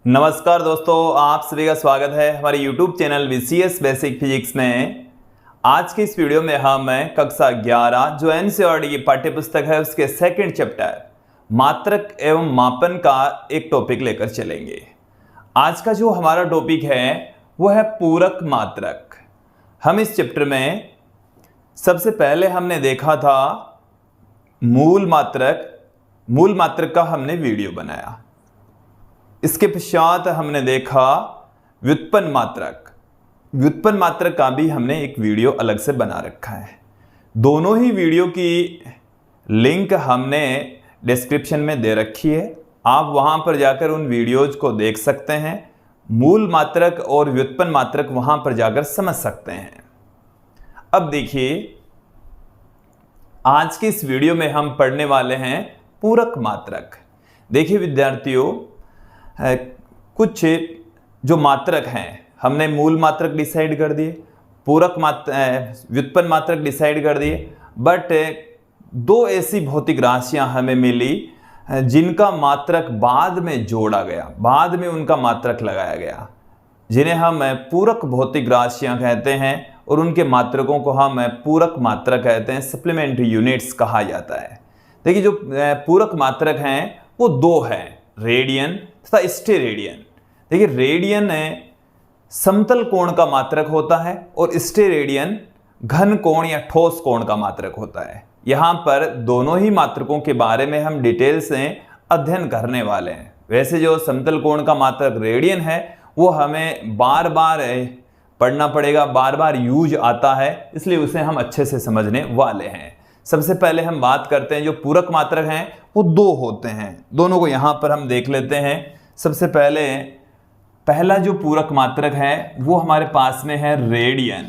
नमस्कार दोस्तों, आप सभी का स्वागत है हमारे YouTube channel VCS basic physics में। आज की इस वीडियो में हम कक्षा 11 जो NCERT की पाठ्य पुस्तक है उसके सेकंड चैप्टर मात्रक एवं मापन का एक टॉपिक लेकर चलेंगे। आज का जो हमारा टॉपिक है वो है पूरक मात्रक। हम इस चैप्टर में सबसे पहले हमने देखा था मूल मात्रक का हमने वीडियो बनाया। इसके पश्चात हमने देखा व्युत्पन्न मात्रक का भी हमने एक वीडियो अलग से बना रखा है। दोनों ही वीडियो की लिंक हमने डिस्क्रिप्शन में दे रखी है, आप वहां पर जाकर उन वीडियोज को देख सकते हैं। मूल मात्रक और व्युत्पन्न मात्रक वहां पर जाकर समझ सकते हैं। अब देखिए, आज की इस वीडियो में हम पढ़ने वाले हैं पूरक मात्रक। देखिए विद्यार्थियों, कुछ जो मात्रक हैं हमने मूल मात्रक डिसाइड कर दिए, व्युत्पन्न मात्रक डिसाइड कर दिए, बट दो ऐसी भौतिक राशियां हमें मिली जिनका मात्रक बाद में जोड़ा गया, बाद में उनका मात्रक लगाया गया, जिन्हें हम पूरक भौतिक राशियां कहते हैं और उनके मात्रकों को हम पूरक मात्रक कहते हैं, सप्लीमेंट्री यूनिट्स कहा जाता है। देखिए जो पूरक मात्रक हैं वो दो हैं, रेडियन तथा स्टेरेडियन। देखिए रेडियन समतल कोण का मात्रक होता है और स्टेरेडियन घन कोण या ठोस कोण का मात्रक होता है। यहाँ पर दोनों ही मात्रकों के बारे में हम डिटेल से अध्ययन करने वाले हैं। वैसे जो समतल कोण का मात्रक रेडियन है वो हमें बार बार पढ़ना पड़ेगा, बार बार यूज आता है, इसलिए उसे हम अच्छे से समझने वाले हैं। सबसे पहले हम बात करते हैं जो पूरक मात्रक हैं वो दो होते हैं, दोनों को यहाँ पर हम देख लेते हैं। सबसे पहला जो पूरक मात्रक है वो हमारे पास में है रेडियन।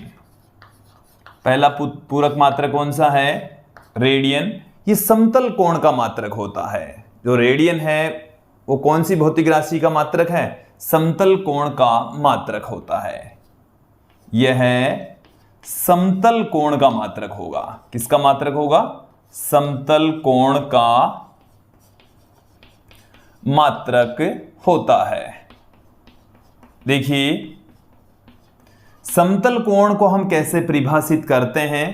पहला पूरक मात्रक कौन सा है? रेडियन। ये समतल कोण का मात्रक होता है। जो रेडियन है वो कौन सी भौतिक राशि का मात्रक है? समतल कोण का मात्रक होता है। यह है समतल कोण का मात्रक होगा। किसका मात्रक होगा? समतल कोण का मात्रक होता है। देखिए समतल कोण को हम कैसे परिभाषित करते हैं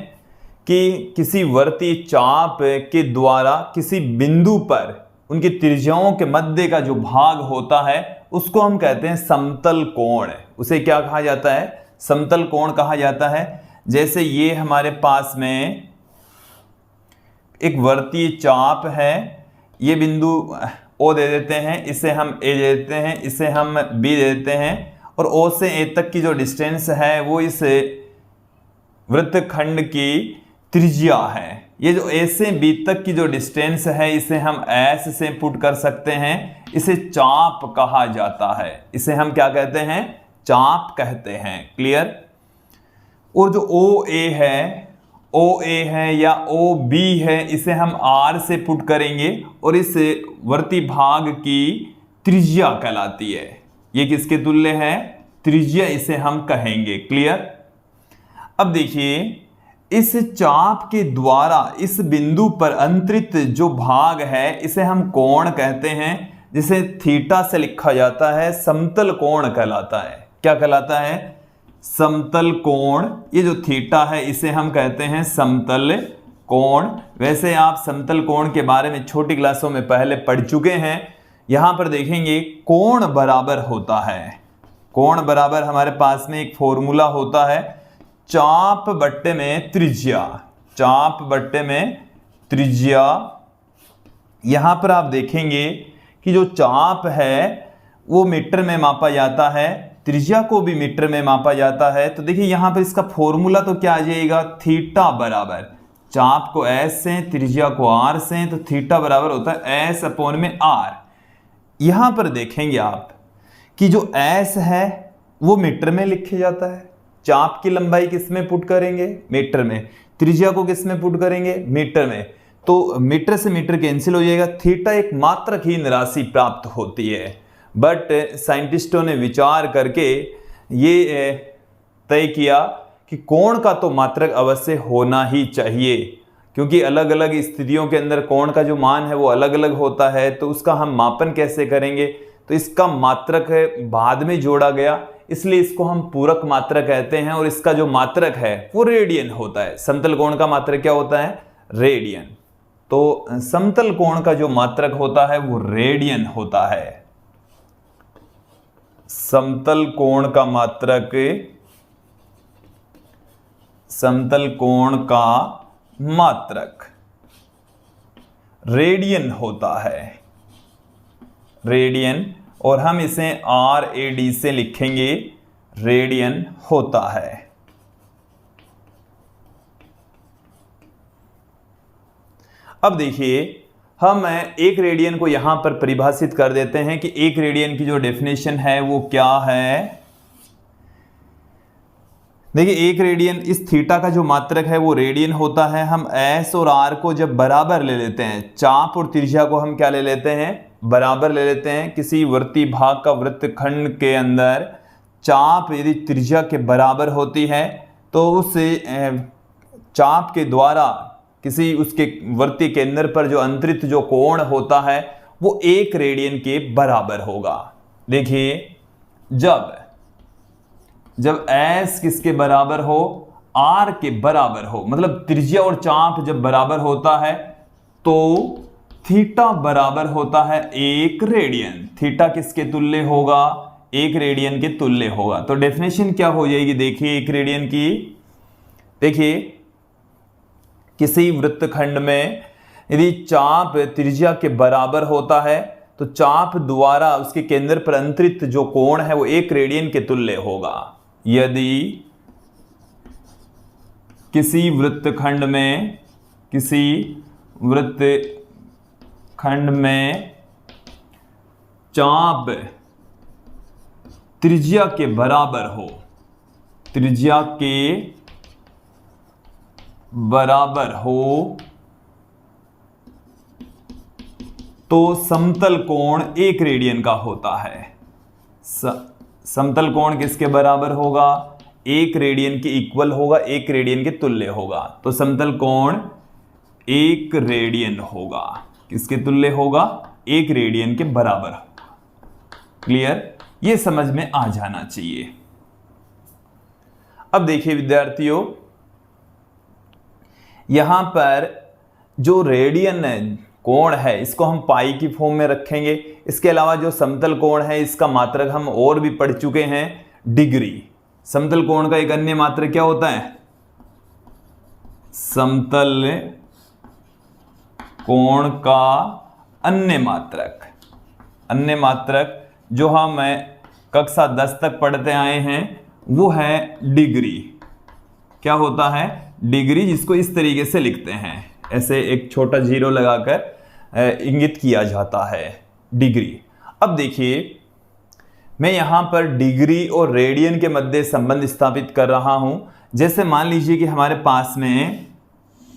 कि किसी वर्ती चाप के द्वारा किसी बिंदु पर उनकी त्रिज्याओं के मध्य का जो भाग होता है उसको हम कहते हैं समतल कोण। उसे क्या कहा जाता है? समतल कोण कहा जाता है। जैसे ये हमारे पास में एक वर्तीय चाप है, ये बिंदु O दे देते हैं, इसे हम A दे देते हैं, इसे हम B दे देते हैं, और O से A तक की जो डिस्टेंस है वो इस वृत्तखंड की त्रिज्या है। ये जो A से B तक की जो डिस्टेंस है इसे हम S से पुट कर सकते हैं, इसे चाप कहा जाता है। इसे हम क्या कहते हैं? चाप कहते हैं। क्लियर? और जो OA है या OB है इसे हम R से पुट करेंगे और इस वर्ती भाग की त्रिज्या कहलाती है। ये किसके तुल्य है? त्रिज्या इसे हम कहेंगे। क्लियर? अब देखिए, इस चाप के द्वारा इस बिंदु पर अंतरित जो भाग है इसे हम कोण कहते हैं, जिसे थीटा से लिखा जाता है, समतल कोण कहलाता है। क्या कहलाता है? समतल कोण। ये जो थीटा है इसे हम कहते हैं समतल कोण। वैसे आप समतल कोण के बारे में छोटी क्लासों में पहले पढ़ चुके हैं। यहां पर देखेंगे कोण बराबर होता है। कोण बराबर हमारे पास में एक फॉर्मूला होता है, चाप बट्टे में त्रिज्या। चाप बट्टे में त्रिज्या। यहां पर आप देखेंगे कि जो चाप है वो मीटर में मापा जाता है, त्रिज्या को भी मीटर में मापा जाता है। तो देखिए यहां पर इसका फॉर्मूला तो क्या आ जाएगा? थीटा बराबर चाप को S से, त्रिज्या को R से, तो थीटा बराबर होता है S अपॉन में R। यहां पर देखेंगे आप कि जो S है वो मीटर में लिखे जाता है। चाप की लंबाई किस में पुट करेंगे? मीटर में। त्रिज्या को किस में पुट करेंगे? मीटर में। तो मीटर से मीटर कैंसिल हो जाएगा, थीटा एक मात्रहीन राशि प्राप्त होती है। बट साइंटिस्टों ने विचार करके ये तय किया कि कोण का तो मात्रक अवश्य होना ही चाहिए, क्योंकि अलग अलग स्थितियों के अंदर कोण का जो मान है वो अलग अलग होता है, तो उसका हम मापन कैसे करेंगे? तो इसका मात्रक बाद में जोड़ा गया, इसलिए इसको हम पूरक मात्रक कहते हैं। और इसका जो मात्रक है वो रेडियन होता है। समतल कोण का मात्रक क्या होता है? रेडियन। तो समतल कोण का जो मात्रक होता है वो रेडियन होता है। समतल कोण का मात्रक, समतल कोण का मात्रक रेडियन होता है, रेडियन। और हम इसे RAD से लिखेंगे, रेडियन होता है। अब देखिए, हम एक रेडियन को यहां पर परिभाषित कर देते हैं कि एक रेडियन की जो डेफिनेशन है वो क्या है। देखिए, एक रेडियन, इस थीटा का जो मात्रक है वो रेडियन होता है। हम S और R को जब बराबर ले लेते हैं, चाप और त्रिज्या को हम क्या ले लेते हैं? बराबर ले लेते हैं। किसी वृत्तीय भाग का वृत्तखंड के अंदर चाप यदि त्रिज्या के बराबर होती है तो उस चाप के द्वारा किसी उसके वृत्तीय केंद्र पर जो अंतरित जो कोण होता है वो 1 रेडियन के बराबर होगा। देखिए, जब S किसके बराबर हो? R के बराबर हो, मतलब त्रिज्या और चाप जब बराबर होता है तो थीटा बराबर होता है 1 रेडियन। थीटा किसके तुल्य होगा? 1 रेडियन के तुल्य होगा। तो डेफिनेशन क्या हो जाएगी? देखिए, 1 रेडियन की, देखिए, किसी वृत्तखंड में यदि चाप त्रिज्या के बराबर होता है तो चाप द्वारा उसके केंद्र पर अंतरित जो कोण है वो 1 रेडियन के तुल्य होगा। यदि किसी वृत्तखंड में चाप त्रिज्या के बराबर हो, त्रिज्या के बराबर हो, तो समतल कोण 1 रेडियन का होता है। समतल कोण किसके बराबर होगा? 1 रेडियन के इक्वल होगा, 1 रेडियन के तुल्य होगा। तो समतल कोण 1 रेडियन होगा। किसके तुल्य होगा? 1 रेडियन के बराबर होगा। क्लियर? ये समझ में आ जाना चाहिए। अब देखिए विद्यार्थियों, यहां पर जो रेडियन कोण है इसको हम पाई की फॉर्म में रखेंगे। इसके अलावा जो समतल कोण है इसका मात्रक हम और भी पढ़ चुके हैं, डिग्री। समतल कोण का एक अन्य मात्रक क्या होता है? समतल कोण का अन्य मात्रक जो हम कक्षा 10 तक पढ़ते आए हैं वो है डिग्री। क्या होता है? डिग्री, जिसको इस तरीके से लिखते हैं, ऐसे एक छोटा जीरो लगाकर इंगित किया जाता है, डिग्री। अब देखिए, मैं यहां पर डिग्री और रेडियन के मध्य संबंध स्थापित कर रहा हूं। जैसे मान लीजिए कि हमारे पास में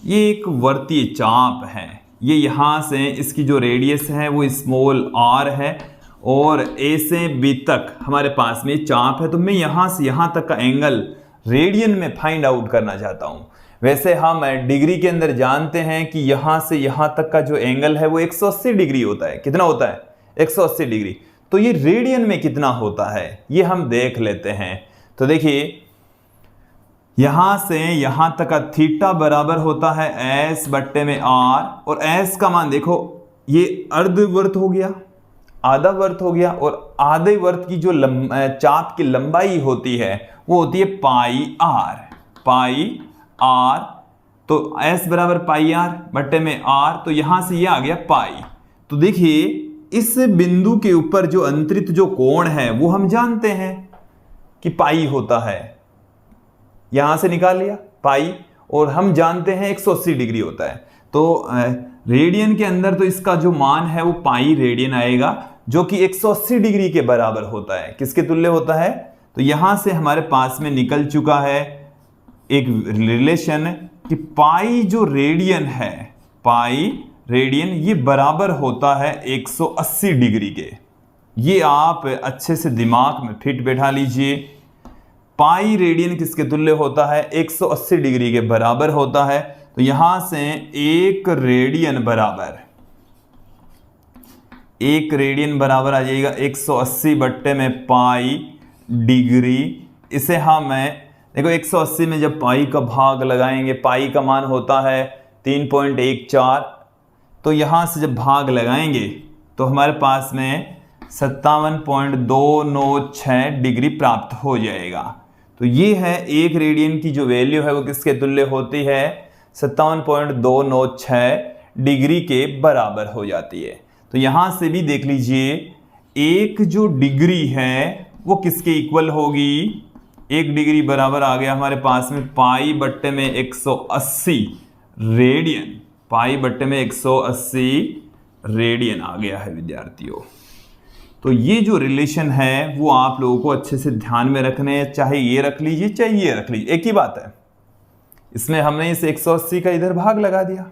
ये एक वृत्तीय चाप है, ये यहां से इसकी जो रेडियस है वो स्मॉल r है और A से B तक हमारे पास में चाप है। तो मैं यहां से यहां तक का एंगल रेडियन में फाइंड आउट करना चाहता हूं। वैसे हम डिग्री के अंदर जानते हैं कि यहां से यहां तक का जो एंगल है वो 180 डिग्री होता है। कितना होता है? 180 डिग्री। तो ये रेडियन में कितना होता है ये हम देख लेते हैं। तो देखिए, यहां से यहां तक का थीटा बराबर होता है S बट्टे में R, और S का मान देखो, ये अर्धवर्त हो गया, आधा वर्त हो गया, और आधे वर्त की जो चाप की लंबाई होती है वो होती है पाई R। तो S बराबर पाई R बट्टे में R, तो यहां से ये आ गया पाई। तो देखिए, इस बिंदु के ऊपर जो अंतरित जो कोण है वो हम जानते हैं कि पाई होता है, यहां से निकाल लिया पाई, और हम जानते हैं 180 डिग्री होता है। तो रेडियन के अंदर तो इसका जो मान है वो पाई रेडियन आएगा, जो कि 180 डिग्री के बराबर होता है। किसके तुल्य होता है? तो यहां से हमारे पास में निकल चुका है एक रिलेशन कि पाई जो रेडियन है, पाई रेडियन ये बराबर होता है 180 डिग्री के। ये आप अच्छे से दिमाग में फिट बैठा लीजिए। पाई रेडियन किसके तुल्य होता है? 180 डिग्री के बराबर होता है। तो यहां से 1 रेडियन बराबर 1 रेडियन बराबर आ जाएगा 180 बट्टे में पाई डिग्री। इसे हम देखो 180 में जब पाई का भाग लगाएंगे, पाई का मान होता है 3.14, तो यहाँ से जब भाग लगाएंगे तो हमारे पास में 57.296 डिग्री प्राप्त हो जाएगा। तो ये है 1 रेडियन की जो वैल्यू है वो किसके तुल्य होती है, 57.296 डिग्री के बराबर हो जाती है। तो यहाँ से भी देख लीजिए, एक जो डिग्री है वो किसके इक्वल होगी, 1 डिग्री बराबर आ गया हमारे पास में पाई बट्टे में 180 रेडियन, पाई बट्टे में 180 रेडियन आ गया है विद्यार्थियों। तो ये जो रिलेशन है वो आप लोगों को अच्छे से ध्यान में रखने हैं, चाहे ये रख लीजिए चाहे ये रख लीजिए, एक ही बात है। इसमें हमने इस 180 का इधर भाग लगा दिया,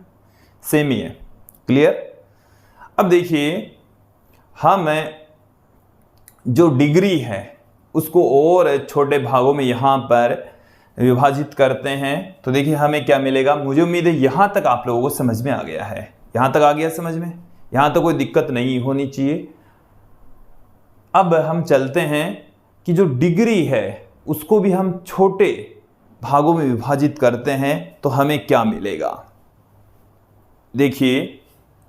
सेम ही है। क्लियर। अब देखिए हम जो डिग्री है उसको और छोटे भागों में यहां पर विभाजित करते हैं, तो देखिए हमें क्या मिलेगा। मुझे उम्मीद है यहां तक आप लोगों को समझ में आ गया है, यहां तक आ गया समझ में, यहां तक कोई दिक्कत नहीं होनी चाहिए। अब हम चलते हैं कि जो डिग्री है उसको भी हम छोटे भागों में विभाजित करते हैं तो हमें क्या मिलेगा। देखिए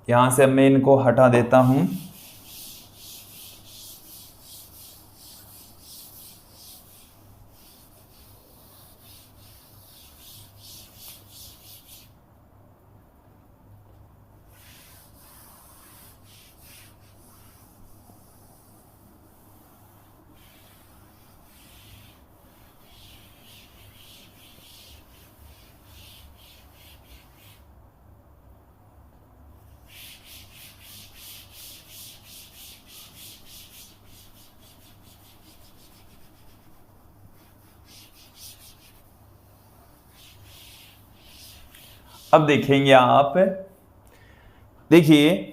यहां से अब मैं इनको हटा देता हूं। अब देखेंगे आप, देखिए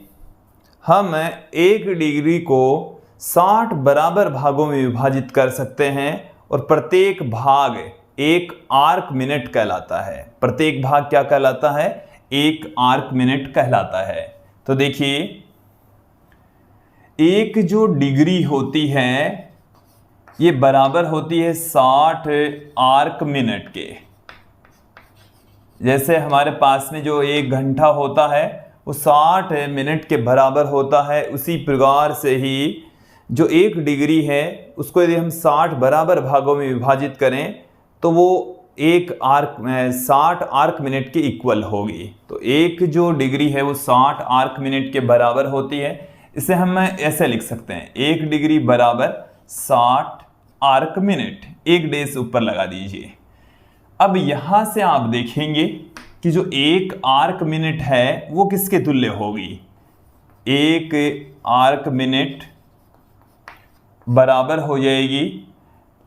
हम 1 डिग्री को 60 बराबर भागों में विभाजित कर सकते हैं और प्रत्येक भाग 1 आर्क मिनट कहलाता है। प्रत्येक भाग क्या कहलाता है, 1 आर्क मिनट कहलाता है। तो देखिए एक जो डिग्री होती है ये बराबर होती है 60 आर्क मिनट के। जैसे हमारे पास में जो 1 घंटा होता है वो 60 मिनट के बराबर होता है, उसी प्रकार से ही जो 1 डिग्री है उसको यदि हम 60 बराबर भागों में विभाजित करें तो वो 60 आर्क मिनट के इक्वल होगी। तो एक जो डिग्री है वो 60 आर्क मिनट के बराबर होती है। इसे हम ऐसे लिख सकते हैं, 1 डिग्री बराबर 60 आर्क मिनट, 1 डेज ऊपर लगा दीजिए। अब यहां से आप देखेंगे कि जो 1 आर्क मिनट है वो किसके तुल्य होगी, 1 आर्क मिनट बराबर हो जाएगी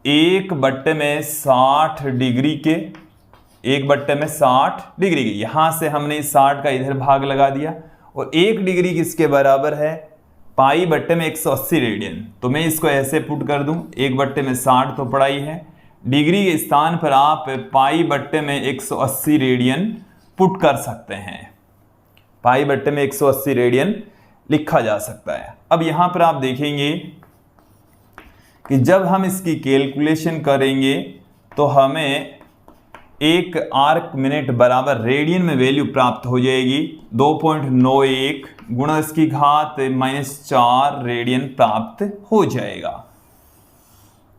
1 बट्टे में 60 डिग्री के, 1 बट्टे में 60 डिग्री के। यहां से हमने इस 60 का इधर भाग लगा दिया और 1 डिग्री किसके बराबर है, पाई बट्टे में 180 रेडियन। तो मैं इसको ऐसे पुट कर दूं, 1 बट्टे में 60 तो पढ़ा ही है, डिग्री के स्थान पर आप पाई बट्टे में 180 रेडियन पुट कर सकते हैं। पाई बट्टे में 180 रेडियन लिखा जा सकता है। अब यहां पर आप देखेंगे कि जब हम इसकी कैलकुलेशन करेंगे तो हमें 1 आर्क मिनट बराबर रेडियन में वैल्यू प्राप्त हो जाएगी 2.91 गुणा इसकी घात -4 रेडियन प्राप्त हो जाएगा।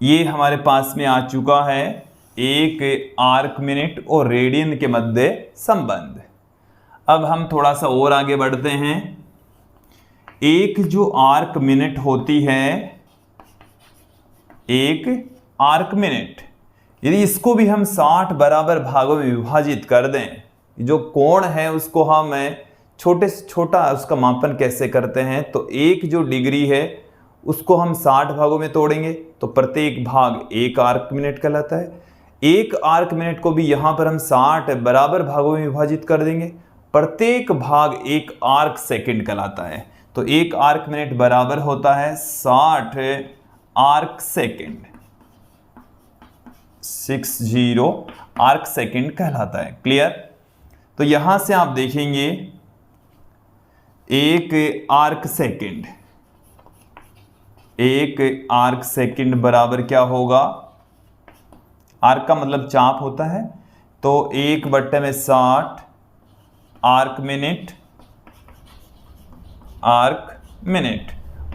ये हमारे पास में आ चुका है 1 आर्क मिनट और रेडियन के मध्य संबंध। अब हम थोड़ा सा और आगे बढ़ते हैं। एक जो आर्क मिनट होती है, 1 आर्क मिनट, यदि इसको भी हम 60 बराबर भागों में विभाजित कर दें, जो कोण है उसको हम छोटे से छोटा उसका मापन कैसे करते हैं, तो 1 जो डिग्री है उसको हम 60 भागों में तोड़ेंगे तो प्रत्येक भाग 1 आर्क मिनट कहलाता है। 1 आर्क मिनट को भी यहां पर हम 60 बराबर भागों में विभाजित कर देंगे, प्रत्येक भाग 1 आर्क सेकंड कहलाता है। तो 1 आर्क मिनट बराबर होता है 60 आर्क सेकंड, 60 आर्क सेकंड कहलाता है। क्लियर। तो यहां से आप देखेंगे 1 आर्क सेकंड, 1 आर्क सेकंड बराबर क्या होगा, आर्क का मतलब चाप होता है, तो 1/60 आर्क मिनट।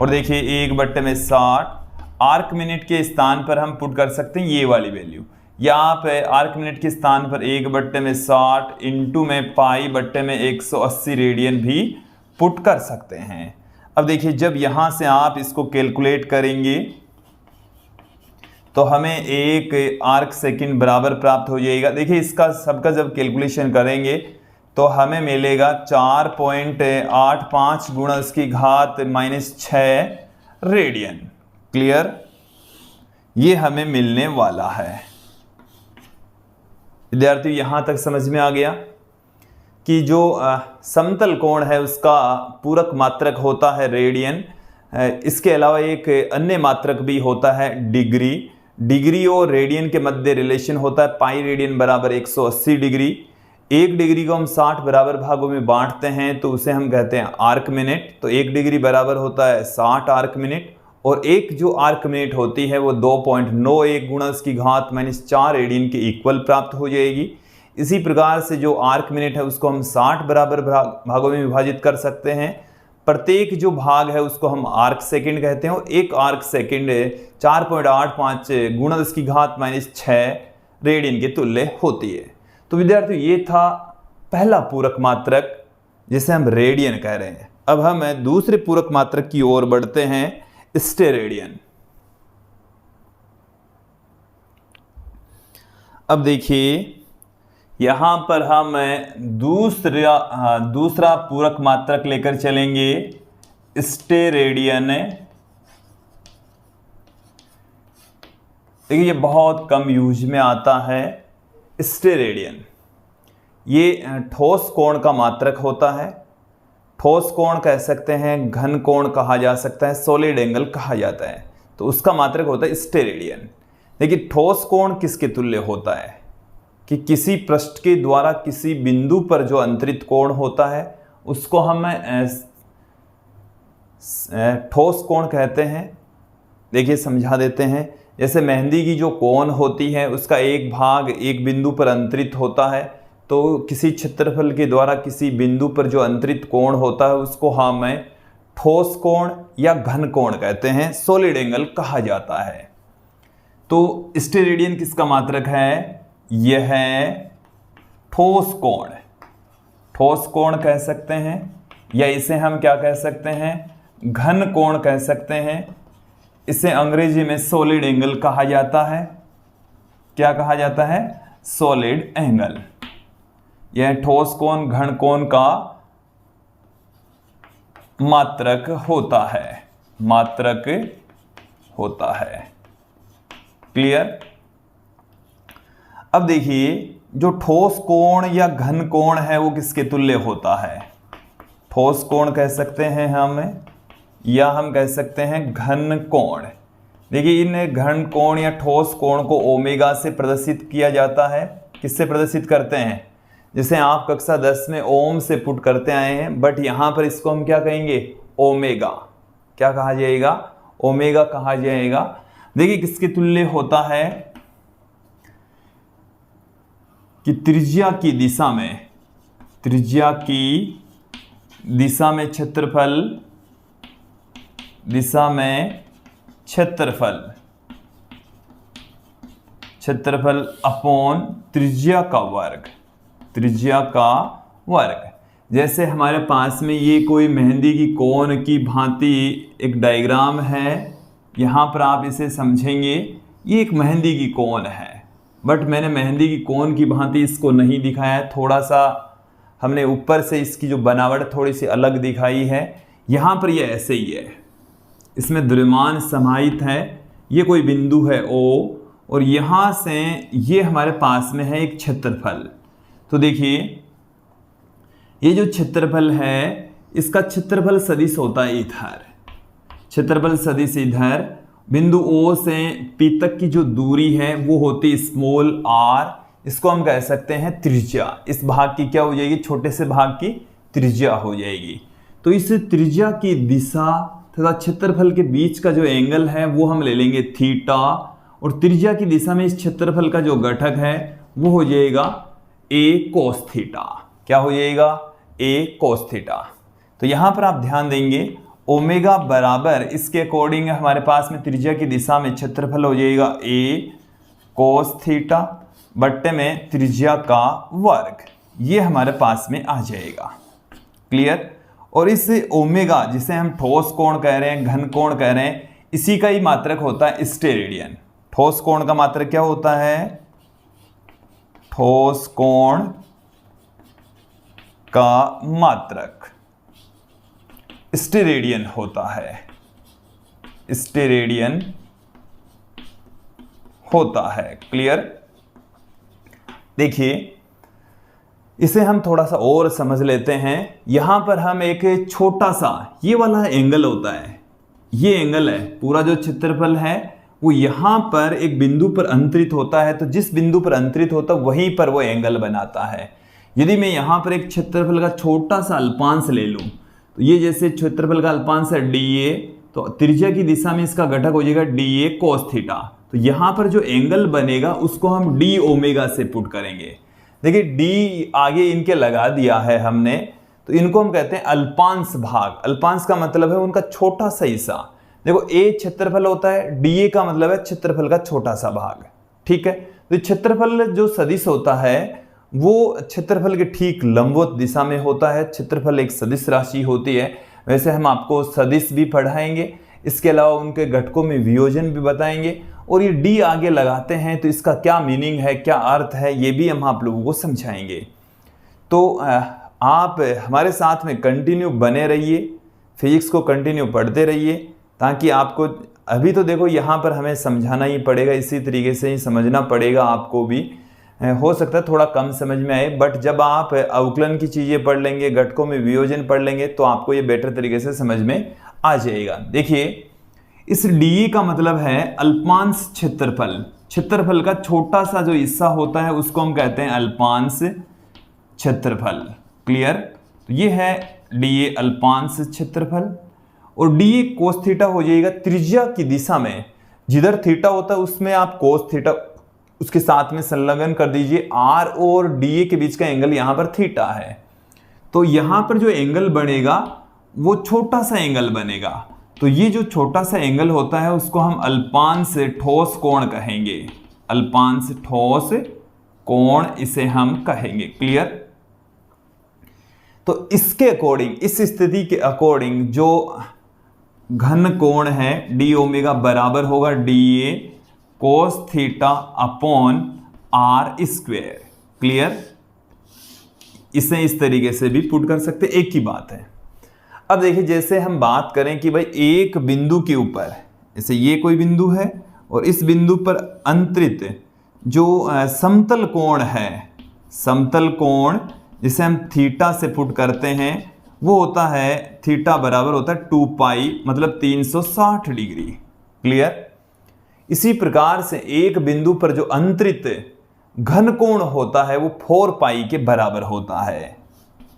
और देखिए 1/60 आर्क मिनट के स्थान पर हम पुट कर सकते हैं ये वाली वैल्यू। यहाँ पे आर्क मिनट के स्थान पर 1/60 इंटू में π/180 रेडियन भी पुट कर सकते हैं। अब देखिए जब यहाँ से आप इसको कैलकुलेट करेंगे तो हमें 1 आर्क सेकंड बराबर प्राप्त हो जाएगा। देखिए इसका सबका जब कैलकुलेशन करेंगे तो हमें मिलेगा 4.85 गुणा उसकी घात -6 रेडियन। क्लियर, ये हमें मिलने वाला है। विद्यार्थी यहां तक समझ में आ गया कि जो समतल कोण है उसका पूरक मात्रक होता है रेडियन। इसके अलावा एक अन्य मात्रक भी होता है डिग्री। डिग्री और रेडियन के मध्य रिलेशन होता है पाई रेडियन बराबर 180 डिग्री। 1 डिग्री को हम 60 बराबर भागों में बांटते हैं तो उसे हम कहते हैं आर्क मिनट। तो 1 डिग्री बराबर होता है 60 आर्क मिनट, और एक जो आर्क मिनट होती है वो 2.91 गुणा उसकी घात -4 रेडियन के इक्वल प्राप्त हो जाएगी। इसी प्रकार से जो आर्क मिनट है उसको हम 60 बराबर भागों में विभाजित कर सकते हैं। प्रत्येक जो भाग है उसको हम आर्क सेकंड कहते हैं, और एक आर्क सेकंड 4.85 गुणा उसकी घात -6 रेडियन के तुल्य होती है। तो विद्यार्थियों ये था पहला पूरक मात्रक जिसे हम रेडियन कह रहे हैं। अब हम दूसरे पूरक मात्रक की ओर बढ़ते हैं, स्टेरेडियन। अब देखिए यहां पर हम दूसरा पूरक मात्रक लेकर चलेंगे, स्टेरेडियन। देखिए ये बहुत कम यूज में आता है स्टेरेडियन। ये ठोस कोण का मात्रक होता है। ठोस कोण कह सकते हैं, घन कोण कहा जा सकता है, सॉलिड एंगल कहा जाता है, तो उसका मात्रक होता है स्टेरेडियन। देखिए ठोस कोण किसके तुल्य होता है कि किसी पृष्ठ के द्वारा किसी बिंदु पर जो अंतरित कोण होता है उसको हम ठोस कोण कहते हैं। देखिए समझा देते हैं, जैसे मेहंदी की जो कोण होती है उसका एक भाग एक बिंदु पर अंतरित होता है, तो किसी क्षेत्रफल के द्वारा किसी बिंदु पर जो अंतरित कोण होता है उसको हम ठोस कोण या घन कोण कहते हैं, सॉलिड एंगल कहा जाता है। तो स्टेरेडियन किसका मात्रक है? यह है ठोस कोण। ठोस कोण कह सकते हैं, या इसे हम क्या कह सकते हैं, घन कोण कह सकते हैं। इसे अंग्रेजी में सॉलिड एंगल कहा जाता है। क्या कहा जाता है? Solid angle. यह ठोस कोण घन कोण का मात्रक होता है, मात्रक होता है। क्लियर? अब देखिए जो ठोस कोण या घन कोण है वो किसके तुल्य होता है? ठोस कोण कह सकते हैं हम, या हम कह सकते हैं घन कोण। देखिए इन घन कोण या ठोस कोण को ओमेगा से प्रदर्शित किया जाता है। किससे प्रदर्शित करते हैं? जैसे आप कक्षा 10 में ओम से पुट करते आए हैं, बट यहां पर इसको हम क्या कहेंगे? ओमेगा। क्या कहा जाएगा? ओमेगा कहा जाएगा। देखिए किसके तुल्य होता है कि त्रिज्या की दिशा में, त्रिज्या की दिशा में क्षेत्रफल, दिशा में क्षेत्रफल, क्षेत्रफल अपॉन त्रिज्या का वर्ग, त्रिज्या का वर्ग। जैसे हमारे पास में ये कोई मेहंदी की कोण की भांति एक डायग्राम है, यहाँ पर आप इसे समझेंगे ये एक मेहंदी की कोण है, बट मैंने मेहंदी की कोण की भांति इसको नहीं दिखाया है, थोड़ा सा हमने ऊपर से इसकी जो बनावट थोड़ी सी अलग दिखाई है। यहाँ पर ये ऐसे ही है, इसमें द्रव्यमान समाहित है। ये कोई बिंदु है O, और यहाँ से ये हमारे पास में है एक क्षेत्रफल। तो देखिए ये जो क्षेत्रफल है इसका क्षेत्रफल सदिश होता है इधर, क्षेत्रफल सदिश इधर। बिंदु O से P तक की जो दूरी है वो होती है स्मॉल r, इसको हम कह सकते हैं त्रिज्या। इस भाग की क्या हो जाएगी? छोटे से भाग की त्रिज्या हो जाएगी। तो इस त्रिज्या की दिशा तथा क्षेत्रफल के बीच का जो एंगल है वो हम ले लेंगे थीटा, और त्रिज्या की दिशा में इस क्षेत्रफल का जो घटक है वो हो जाएगा a cos थीटा। क्या हो जाएगा? a cos theta. तो यहां पर आप ध्यान देंगे ओमेगा बराबर इसके अकॉर्डिंग हमारे पास में त्रिज्या की दिशा में क्षेत्रफल हो जाएगा a cos थीटा बट्टे में त्रिज्या का वर्ग, ये हमारे पास में आ जाएगा। क्लियर? और इस ओमेगा जिसे हम ठोस कोण कह रहे हैं, घन कोण कह रहे हैं, इसी का ही मात्रक होता है स्टेरेडियन। ठोस कोण का मात्रक क्या होता है? ठोस कोण का मात्रक स्टेरेडियन होता है, स्टेरेडियन होता है। क्लियर? देखिए इसे हम थोड़ा सा और समझ लेते हैं। यहां पर हम एक छोटा सा ये वाला एंगल होता है, ये एंगल है, पूरा जो क्षेत्रफल है वो यहां पर एक बिंदु पर अंतरित होता है। तो जिस बिंदु पर अंतरित होता है वहीं पर वो एंगल बनाता है। यदि मैं यहां पर एक क्षेत्रफल का छोटा सा अल्पांश ले लूं, तो ये जैसे क्षेत्रफल का अल्पांश है dA, तो त्रिज्या की दिशा में इसका घटक हो जाएगा dA cos थीटा। तो यहां पर जो एंगल बनेगा उसको हम d ओमेगा से पुट करेंगे। देखिए d आगे इनके लगा दिया है हमने, तो इनको हम कहते हैं अल्पांश भाग। अल्पांश का मतलब है उनका छोटा सा हिस्सा। देखो a क्षेत्रफल होता है, dA का मतलब है क्षेत्रफल का छोटा सा भाग। ठीक है? तो क्षेत्रफल जो सदिश होता है वो क्षेत्रफल के ठीक लंबवत दिशा में होता है। क्षेत्रफल एक सदिश राशि होती है। वैसे हम आपको सदिश भी पढ़ाएंगे, इसके अलावा उनके घटकों में वियोजन भी बताएंगे। और ये d आगे लगाते हैं तो इसका क्या मीनिंग है, क्या अर्थ है, ये भी हम आप लोगों को समझाएंगे। तो आप हमारे साथ में कंटिन्यू बने रहिए, फिजिक्स को कंटिन्यू पढ़ते रहिए, ताकि आपको अभी तो देखो यहाँ पर हमें समझाना ही पड़ेगा, इसी तरीके से ही समझना पड़ेगा आपको भी। हो सकता है थोड़ा कम समझ में आए, बट जब आप अवकलन की चीज़ें पढ़ लेंगे, घटकों में वियोजन पढ़ लेंगे, तो आपको ये बेटर तरीके से समझ में आ जाएगा। देखिए इस dA का मतलब है अल्पांश क्षेत्रफल। क्षेत्रफल का छोटा सा जो हिस्सा होता है उसको हम कहते हैं अल्पांश क्षेत्रफल। क्लियर? तो ये है dA अल्पांश क्षेत्रफल। और dA cos थीटा हो जाएगा त्रिज्या की दिशा में, जिधर थीटा होता है उसमें आप cos थीटा उसके साथ में संलग्न कर दीजिए। r और dA के बीच का एंगल यहां पर थीटा है, तो यहां पर जो एंगल बनेगा वो छोटा सा एंगल बनेगा। तो ये जो छोटा सा एंगल होता है उसको हम अल्पांश ठोस कोण कहेंगे। अल्पांश ठोस कोण इसे हम कहेंगे। क्लियर? तो इसके अकॉर्डिंग, इस स्थिति के अकॉर्डिंग जो घन कोण है d ओमेगा बराबर होगा dA cos theta upon r square. Clear? इसे इस तरीके से भी पुट कर सकते, एक ही बात है। अब देखिए जैसे हम बात करें कि भाई एक बिंदु के ऊपर, जैसे ये कोई बिंदु है और इस बिंदु पर अंतरित जो समतल कोण है, समतल कोण जिसे हम थीटा से पुट करते हैं, वो होता है थीटा बराबर होता है 2 पाई, मतलब 360 डिग्री। क्लियर? इसी प्रकार से एक बिंदु पर जो अंतरित घन कोण होता है वो 4 पाई के बराबर होता है।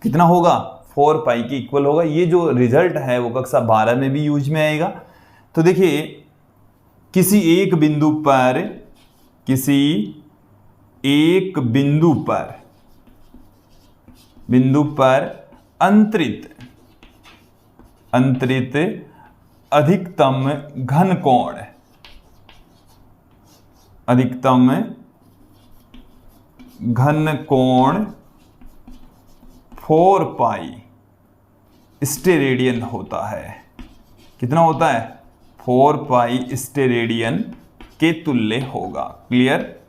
कितना होगा? 4 पाई के इक्वल होगा। ये जो रिजल्ट है वो कक्षा 12 में भी यूज में आएगा। तो देखिए किसी एक बिंदु पर, किसी एक बिंदु पर अंतरित अधिकतम घन कोण, अधिकतम घन कोण 4 पाई स्टेरेडियन होता है। कितना होता है? 4 पाई स्टेरेडियन के तुल्य होगा। क्लियर?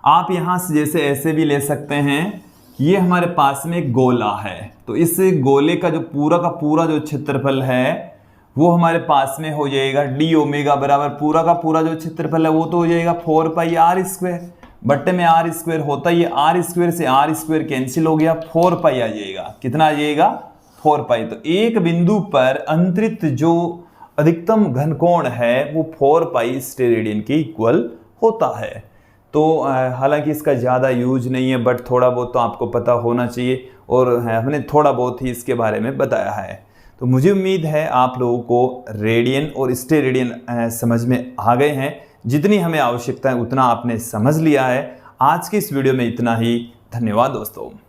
आप यहां से जैसे ऐसे भी ले सकते हैं, ये हमारे पास में एक गोला है, तो इस गोले का जो पूरा जो क्षेत्रफल है वो हमारे पास में हो जाएगा d ओमेगा बराबर पूरा का पूरा जो क्षेत्रफल है वो तो हो जाएगा 4 पाई r स्क्वायर, बट्टे में r स्क्वायर होता है, ये r स्क्वायर से r स्क्वायर कैंसिल हो गया, 4 पाई आ जाएगा। कितना आ जाएगा? 4 पाई। तो एक बिंदु पर अंतरित जो अधिकतम घन कोण है वो 4 पाई स्टेरेडियन के इक्वल होता है। तो हालांकि इसका ज़्यादा यूज नहीं है, बट थोड़ा बहुत तो आपको पता होना चाहिए, और हमने थोड़ा बहुत ही इसके बारे में बताया है। तो मुझे उम्मीद है आप लोगों को रेडियन और स्टेरेडियन समझ में आ गए हैं। जितनी हमें आवश्यकता है उतना आपने समझ लिया है। आज की इस वीडियो में इतना ही। धन्यवाद दोस्तों।